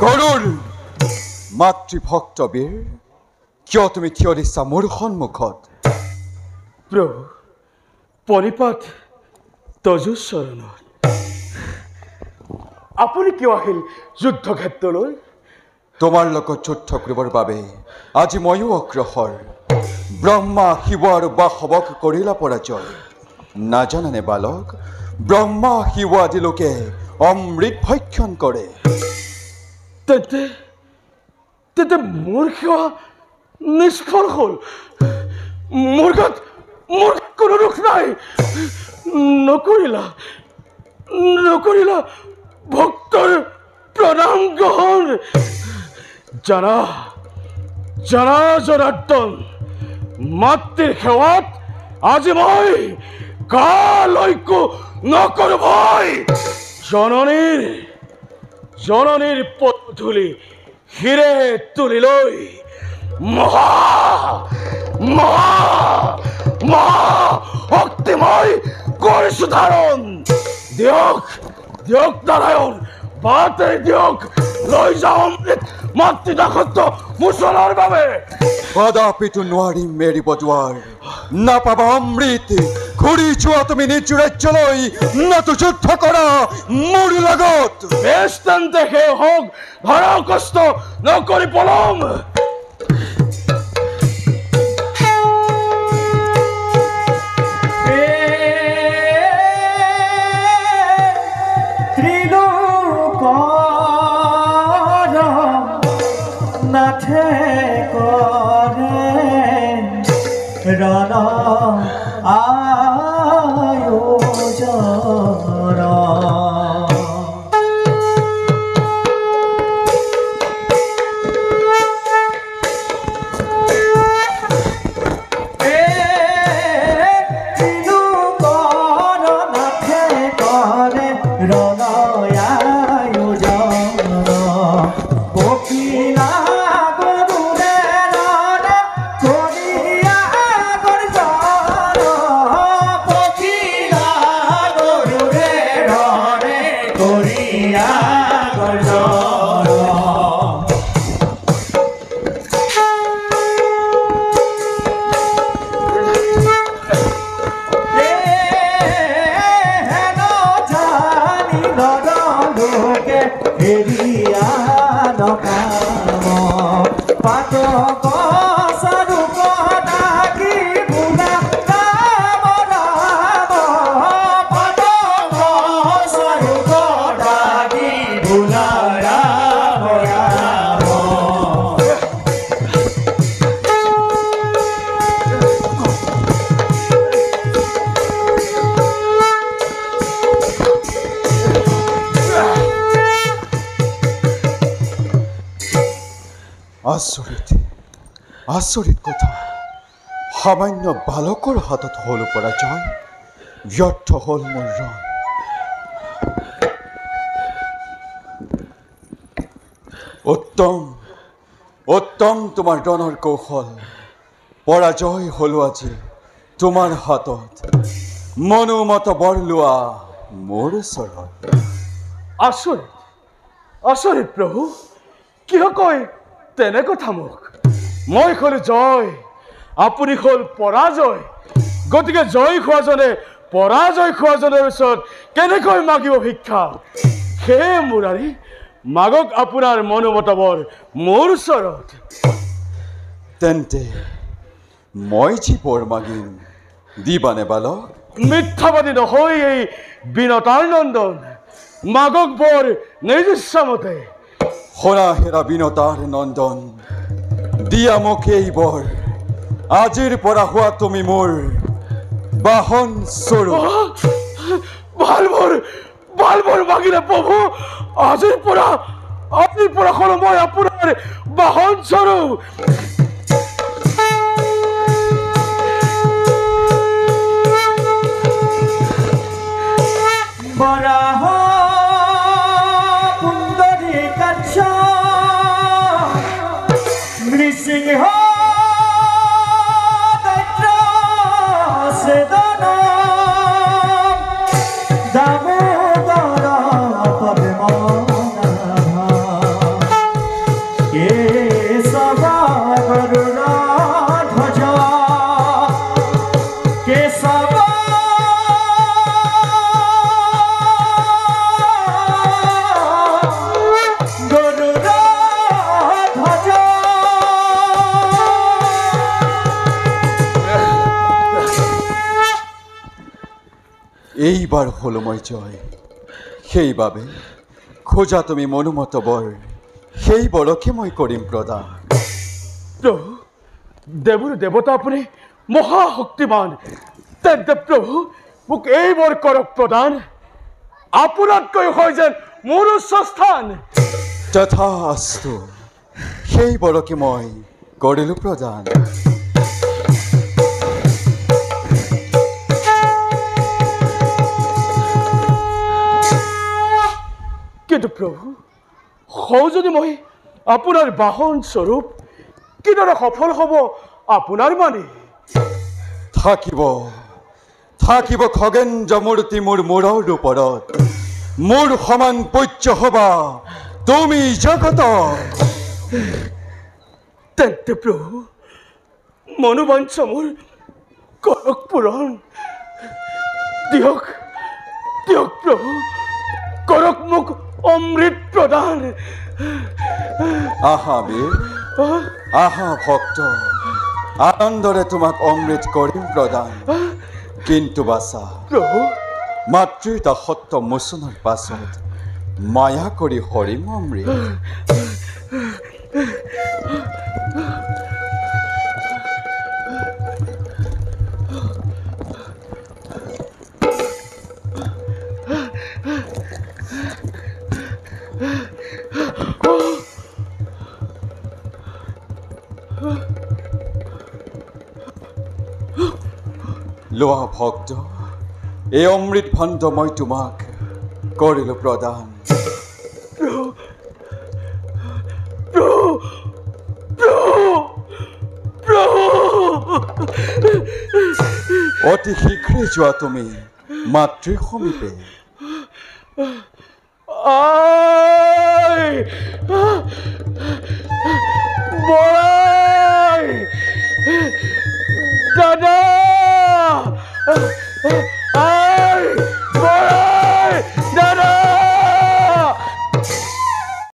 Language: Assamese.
গৰুৰ মাতৃভক্ত বীৰ, কিয় তুমি থিয় দিছা মোৰ সন্মুখত? প্ৰভু, পৰিপাত তজু চৰণত আপুনি কিয় আহিল যুদ্ধক্ষেত্ৰলৈ? তোমাৰ লগত যুদ্ধ কৰিবৰ বাবে আজি ময়ো অগ্ৰসৰ। ব্ৰহ্মা শিৱ আৰু বাসৱক কৰিলা পৰাজয়। নাজানানে বালক, ব্ৰহ্মা শিৱ আদি লোকে অমৃত ভক্ষণ কৰে। তেন্তে মোৰ সেৱা নিষ্ফল হ'ল। মোৰ গাত কোনো দুখ নাই। নকৰিলা ভক্তৰ প্ৰণাম গ্ৰহণ। জানা জনাৰ্দন, মাতৃৰ সেৱাত আজি মই কালৈকো নকৰো ভয়। জননীৰ পদধূলি শিৰে তুলি লৈ মহা শক্তিময় কৰিছো ধাৰণ। দিয়ক নাৰায়ণ, বাটে দিয়ক, লৈ যাওঁ মাতৃদাসত্ব মোচনৰ বাবে। কদাপিতো নোৱাৰিম মেৰিব দুৱাৰ, নাপাবা অমৃত। ঘূৰি যোৱা তুমি নিজ ৰাজ্যলৈ, নাতো যুদ্ধ কৰা মোৰ লগত। বেছ তেন্তে সেই হওক, ধৰা কষ্ট নকৰি পলম। নাথে কৰে ৰণ আয়োজন। নাথে কৰে ৰণ আচৰিত কথা। সামান্য বালকৰ হাতত হ'ল পৰাজয়, ব্যৰ্থ হ'ল মোৰ ৰণ। উত্তম তোমাৰ ৰণৰ কৌশল। পৰাজয় হলো আজি তোমাৰ হাতত, মনোমত বৰ লোৱা মোৰ চৰত। আচৰিত প্ৰভু, কিয় কয় তেনে কথা মোক? মই হ'ল জয়, আপুনি হ'ল পৰাজয়। গতিকে জয় খোৱাজনে পৰাজয় খোৱাজনৰ ওচৰত কেনেকৈ মাগিব ভিক্ষা? সেয়ে মুৰাৰী, মাগক আপোনাৰ মনোমতবৰ মোৰ ওচৰত। তেন্তে মই যি বৰ মাগিম দিবানে বালক? মিথ্যাবাদী নহয় এই বিনতাৰ নন্দন, মাগক বৰ নিজ ইচ্ছামতে। হৰা হেৰা বিনতাৰ নন্দন, দিয়া মোক এই বৰ। আজিৰ পৰা হোৱা তুমি মোৰ বাহন স্বৰূপ। বালবোৰ মাগিলে প্ৰভু, আজিৰ পৰা হলো মই আপোনাৰ বাহন স্বৰূপ। বৰাহ সুন্দৰী কাছ নৃসিংহ দৈত্য সেদন দামোদৰ পদ্মনাভ। এইবাৰ হলো মই জয় সেইবাবে খোজা তুমি মনোমত বৰ সেই বৰকে মই কৰিম প্ৰদান প্ৰভু দেৱৰ দেৱতা আপুনি মহাশক্তিমান তেন্তে প্ৰভু মোক এই বৰ কৰক প্ৰদান আপোনাতকৈ হয় যেন মোৰ উচ্চ স্থান তথাস্তু সেই বৰকে মই কৰিলো প্ৰদান কিন্তু প্ৰভু হওঁ যদি মই আপোনাৰ বাহন স্বৰূপ কিদৰে সফল হ'ব আপোনাৰ মানে থাকিব থাকিব খগেন্দ্ৰ মূৰ্তি মোৰ মূৰৰ ওপৰত মোৰ সমান পূজ্য হবা তুমি জগত তেন্তে প্ৰভু মনোবাঞ্ছা মোৰ কৰক পূৰণ দিয়ক দিয়ক প্ৰভু কৰক মোক অমৃত প্ৰদান আহা বীৰ আহা ভক্ত আনন্দৰে তোমাক অমৃত কৰিম প্ৰদান কিন্তু বাচা প্ৰভু মাতৃৰ দাসত্ব মোচনৰ পাছত মায়া কৰি হৰিম অমৃত লোৱা ভক্ত এই অমৃত ভাণ্ড মই তোমাক কৰিলো প্ৰদান অতি শীঘ্ৰে যোৱা তুমি মাতৃৰ সমীপে আই বৰা